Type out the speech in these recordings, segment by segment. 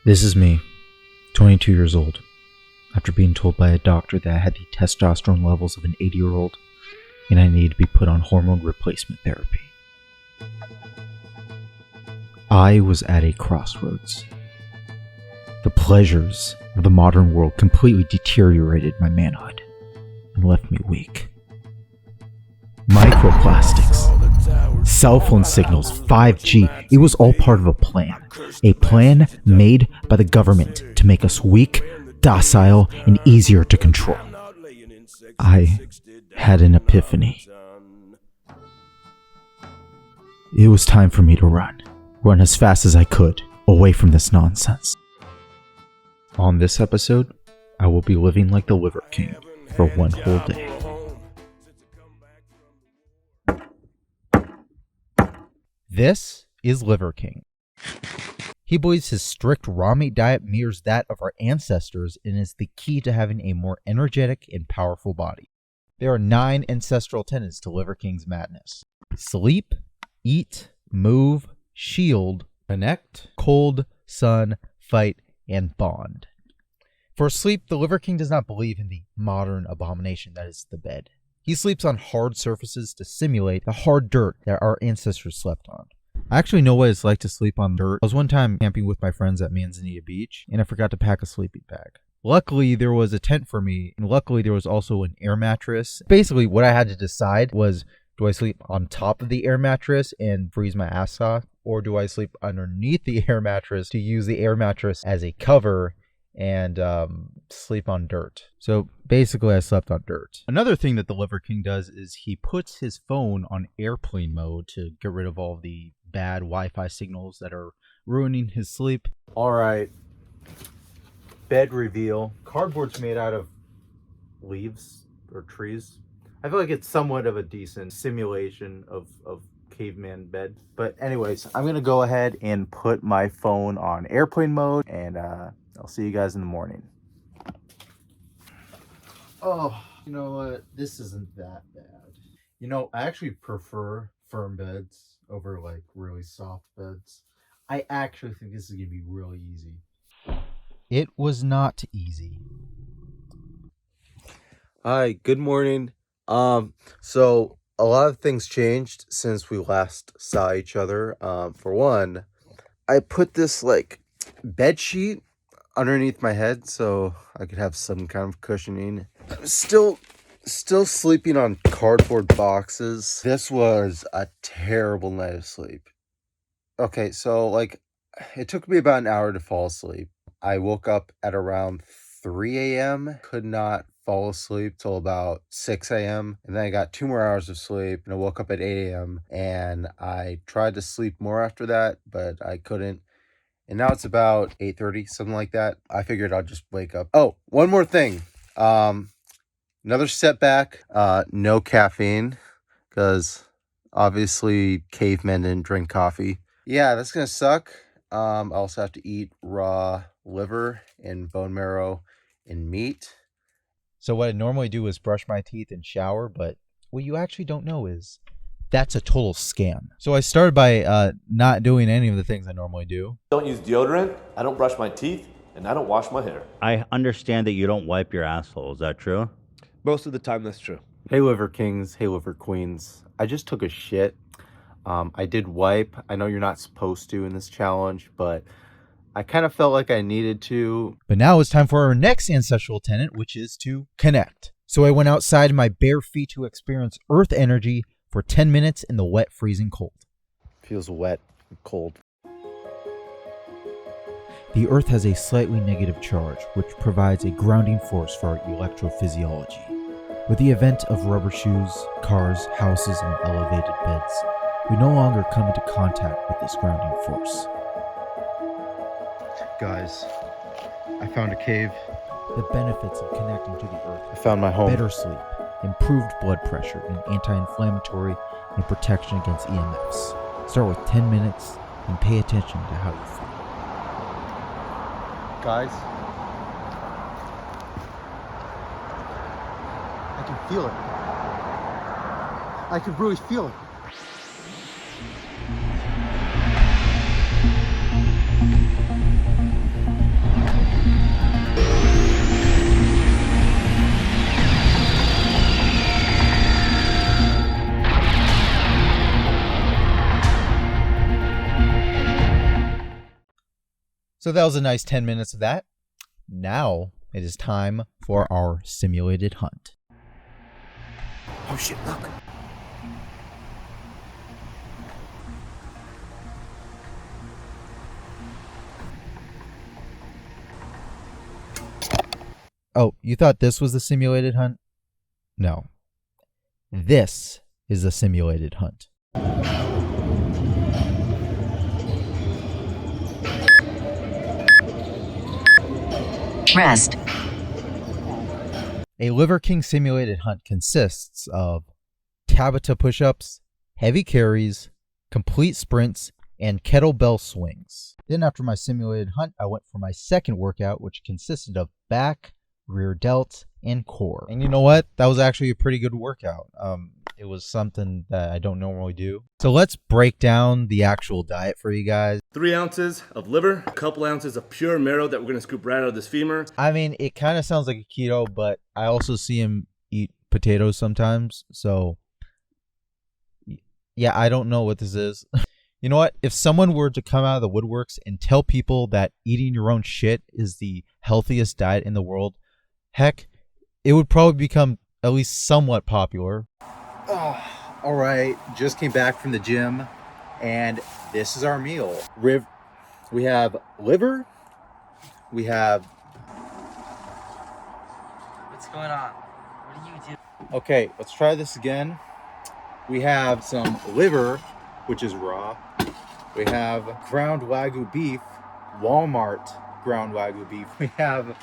This is me, 22 years old, after being told by a doctor that I had the testosterone levels of an 80-year-old and I needed to be put on hormone replacement therapy. I was at a crossroads. The pleasures of the modern world completely deteriorated my manhood and left me weak. Microplastics, cell phone signals, 5G, it was all part of a plan made by the government to make us weak, docile, and easier to control. I had an epiphany. It was time for me to run as fast as I could, away from this nonsense. On this episode, I will be living like the Liver King for one whole day. This is Liver King. He believes his strict raw meat diet mirrors that of our ancestors and is the key to having a more energetic and powerful body. There are 9 ancestral tenets to Liver King's madness: sleep, eat, move, shield, connect, cold, sun, fight, and bond. For sleep, the Liver King does not believe in the modern abomination that is the bed. He sleeps on hard surfaces to simulate the hard dirt that our ancestors slept on. I actually know what it's like to sleep on dirt. I was one time camping with my friends at Manzanita Beach, and I forgot to pack a sleeping bag. Luckily, there was a tent for me, and luckily there was also an air mattress. Basically, what I had to decide was, do I sleep on top of the air mattress and freeze my ass off, or do I sleep underneath the air mattress to use the air mattress as a cover and sleep on dirt? So basically I slept on dirt. Another thing that the Liver King does is he puts his phone on airplane mode to get rid of all the bad Wi-Fi signals that are ruining his sleep. All right, bed reveal. Cardboard's made out of leaves or trees. I feel like it's somewhat of a decent simulation of caveman bed. But anyways, I'm gonna go ahead and put my phone on airplane mode, and I'll see you guys in the morning. Oh, you know what? This isn't that bad. You know, I actually prefer firm beds over like really soft beds. I actually think this is gonna be really easy. It was not easy. Hi, good morning. So a lot of things changed since we last saw each other. For one, I put this like bed sheet underneath my head so I could have some kind of cushioning. I'm still sleeping on cardboard boxes. This was a terrible night of sleep. Okay, so like it took me about an hour to fall asleep. I woke up at around 3 a.m. Could not fall asleep till about 6 a.m. And then I got 2 more hours of sleep and I woke up at 8 a.m. and I tried to sleep more after that, but I couldn't. And now it's about 8:30, something like that. I figured I'll just wake up. Oh, one more thing. Another setback, no caffeine, because obviously cavemen didn't drink coffee. Yeah, that's gonna suck. I also have to eat raw liver and bone marrow and meat. So what I normally do is brush my teeth and shower, but what you actually don't know is that's a total scam. So I started by not doing any of the things I normally do. Don't use deodorant, I don't brush my teeth, and I don't wash my hair. I understand that you don't wipe your asshole. Is that true? Most of the time, that's true. Hey, Liver Kings. Hey, Liver Queens. I just took a shit. I did wipe. I know you're not supposed to in this challenge, but I kind of felt like I needed to. But now it's time for our next ancestral tenet, which is to connect. So I went outside in my bare feet to experience earth energy for 10 minutes in the wet, freezing cold. Feels wet and cold. The earth has a slightly negative charge, which provides a grounding force for our electrophysiology. With the advent of rubber shoes, cars, houses, and elevated beds, we no longer come into contact with this grounding force. Guys, I found a cave. The benefits of connecting to the earth: I found my home. better sleep, improved blood pressure, and anti-inflammatory and protection against EMFs. Start with 10 minutes and pay attention to how you feel. Guys, I can feel it. I can really feel it. So that was a nice 10 minutes of that. Now it is time for our simulated hunt. Oh shit, look. Oh, you thought this was the simulated hunt? No. This is the simulated hunt. Rest. A Liver King simulated hunt consists of Tabata push-ups, heavy carries, complete sprints, and kettlebell swings. Then after my simulated hunt, I went for my second workout, which consisted of back, rear delts, and core. And you know what? That was actually a pretty good workout. It was something that I don't normally do. So let's break down the actual diet for you guys. 3 ounces of liver, a couple ounces of pure marrow that we're gonna scoop right out of this femur. I mean, it kind of sounds like a keto, but I also see him eat potatoes sometimes. So yeah, I don't know what this is. You know what? If someone were to come out of the woodworks and tell people that eating your own shit is the healthiest diet in the world, heck, it would probably become at least somewhat popular. Oh, all right. Just came back from the gym, and this is our meal. We have liver. We have. What's going on? What are you doing? Okay, let's try this again. We have some liver, which is raw. We have ground Wagyu beef, Walmart ground Wagyu beef. We have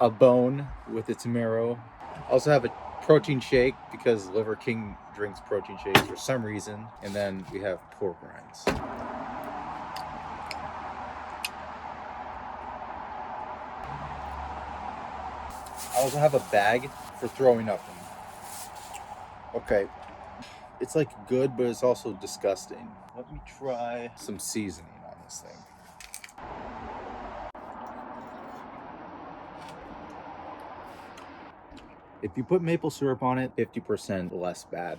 a bone with its marrow. Also have a protein shake because Liver King drinks protein shakes for some reason. And then we have pork rinds. I also have a bag for throwing up in. Okay. It's like good, but it's also disgusting. Let me try some seasoning on this thing. If you put maple syrup on it, 50% less bad.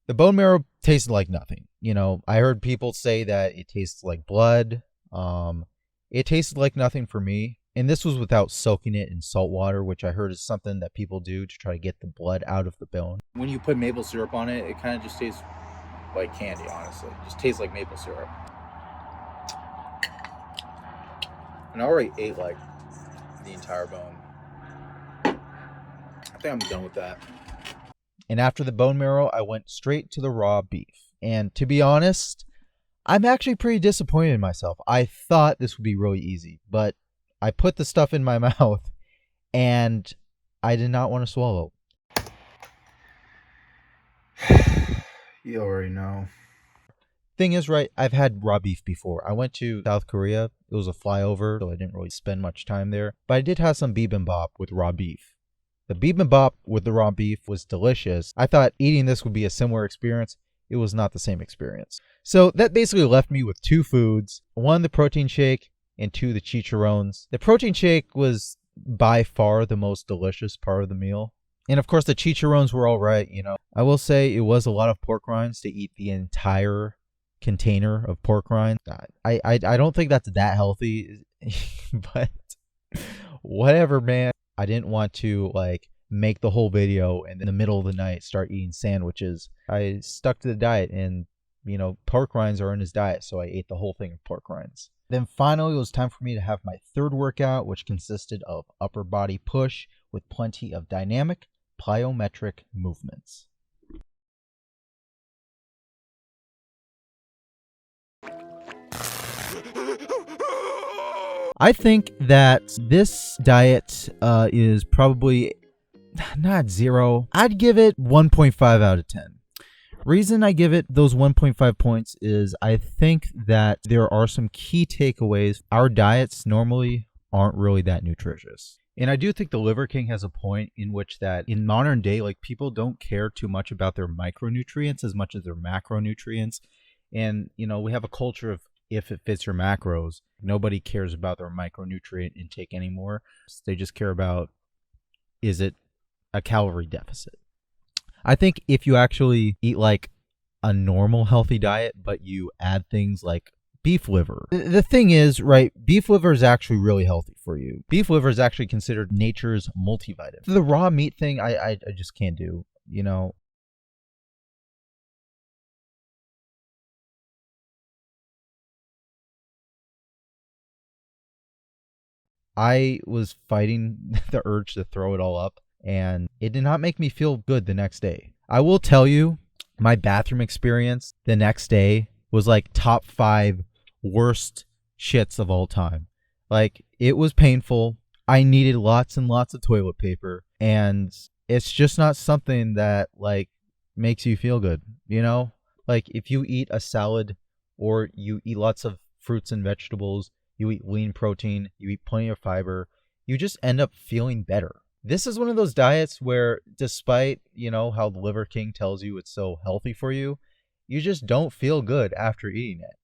The bone marrow tasted like nothing. You know, I heard people say that it tastes like blood. It tasted like nothing for me. And this was without soaking it in salt water, which I heard is something that people do to try to get the blood out of the bone. When you put maple syrup on it, it kind of just tastes like candy, honestly. It just tastes like maple syrup. And I already ate like the entire bone. I think I'm done with that. And after the bone marrow, I went straight to the raw beef. And to be honest, I'm actually pretty disappointed in myself. I thought this would be really easy, but I put the stuff in my mouth and I did not want to swallow. You already know. Thing is, right, I've had raw beef before. I went to South Korea. It was a flyover, so I didn't really spend much time there. But I did have some bibimbap with raw beef. The bibimbap with the raw beef was delicious. I thought eating this would be a similar experience. It was not the same experience. So that basically left me with 2 foods. 1, the protein shake, and 2, the chicharrones. The protein shake was by far the most delicious part of the meal. And of course, the chicharrones were all right, you know. I will say it was a lot of pork rinds to eat the entire container of pork rinds. I don't think that's that healthy, but whatever, man. I didn't want to like make the whole video and in the middle of the night start eating sandwiches. I stuck to the diet, and you know, pork rinds are in his diet, so I ate the whole thing of pork rinds. Then finally, it was time for me to have my third workout, which consisted of upper body push with plenty of dynamic plyometric movements. I think that this diet is probably not 0. I'd give it 1.5 out of 10. Reason I give it those 1.5 points is I think that there are some key takeaways. Our diets normally aren't really that nutritious. And I do think the Liver King has a point in which that in modern day, like people don't care too much about their micronutrients as much as their macronutrients. And, you know, we have a culture of if it fits your macros, nobody cares about their micronutrient intake anymore. They just care about, is it a calorie deficit? I think if you actually eat like a normal healthy diet, but you add things like beef liver. The thing is, right, beef liver is actually really healthy for you. Beef liver is actually considered nature's multivitamin. The raw meat thing, I just can't do, you know. I was fighting the urge to throw it all up, and it did not make me feel good the next day. I will tell you, my bathroom experience the next day was like top 5 worst shits of all time. Like, it was painful. I needed lots and lots of toilet paper, and it's just not something that like makes you feel good, you know? Like, if you eat a salad or you eat lots of fruits and vegetables, you eat lean protein, you eat plenty of fiber, you just end up feeling better. This is one of those diets where, despite, you know, how the Liver King tells you it's so healthy for you, you just don't feel good after eating it.